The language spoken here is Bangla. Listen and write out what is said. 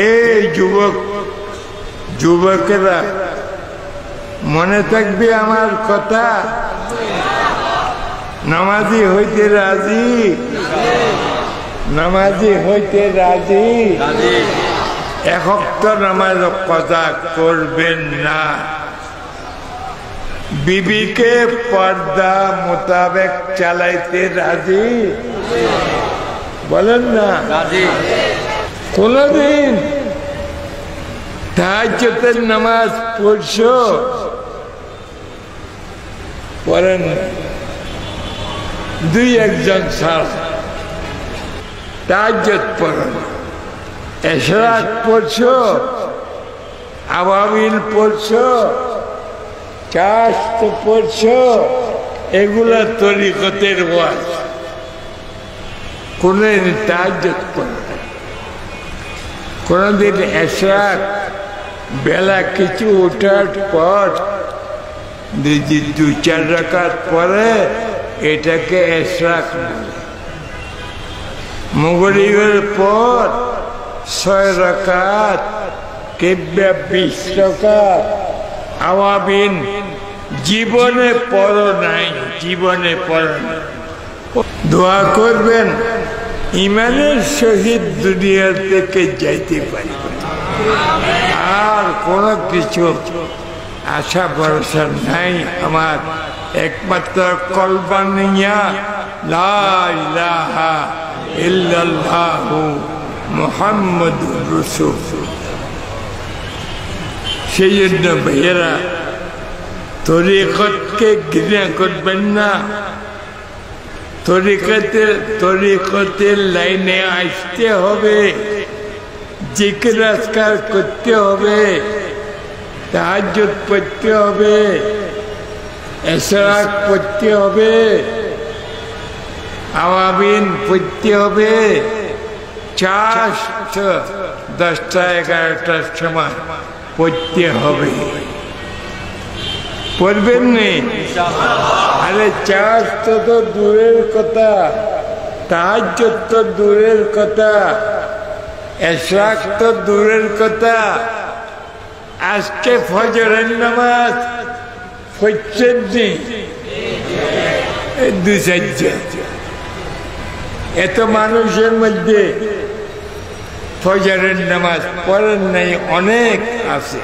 এই যুবকেরা মনে থাকবে আমার কথা, নামাজি হইতে রাজি, নামাজি হইতে রাজি, এক ওয়াক্ত নামাজ কাজা করবেন না, বিবিকে পর্দা মোতাবেক চালাইতে রাজি, বলেন না রাজি। কোনদিন তাহাজ্জুদের নামাজ পড়ছো? পড়েন দুই একজন ছাড়। তাহাজ্জুদ পড়েন, ইশরাক পড়ছো, আওয়াবিল পড়ছো, চাশত পড়ছো, এগুলা তরিকতের ওয়াজ। কোনদিন তাহাজ্জুদ পড়েন, কোনদিন ইশরাক বেলা কিছু ওঠার পর দু চার রাকাত পরে এটাকে ইশরাক বলে। মাগরিবের পর 6 রাকাত, কিংবা 20 রাকাত আওয়াবিন জীবনে পড়ো নাই, জীবনে পড়ো নাই। দোয়া করবেন ইমানের সহিত দুনিয়া থেকে যাইতে পারি, আর কোন কিছু আশা ভরসা নাই আমার। একমাত্র কলবানিয়া লা ইলাহা ইল্লাল্লাহু মুহাম্মাদুর রাসূল। সেই জন্য ভাইয়েরা, তরিকতকে ঘৃণা করবেন না, তরিকতের লাইনে আসতে হবে, জিকির আজকার করতে হবে, তাহাজ্জুদ পড়তে হবে, ইশরাক পড়তে হবে, আওয়াবিন পড়তে হবে, 10টা-11টার সময় পড়তে হবে। পড়বেন নি? আরে চাষ তো দূরের কথা, তাহাজ্জুদ তো দূরের কথা, ইশরাক তো দূরের কথা। আজকে ফজরের নামাজ পড়ছেন নি? 2-4 এত মানুষের মধ্যে ফজরের নামাজ পড়েন নাই, অনেক আছে।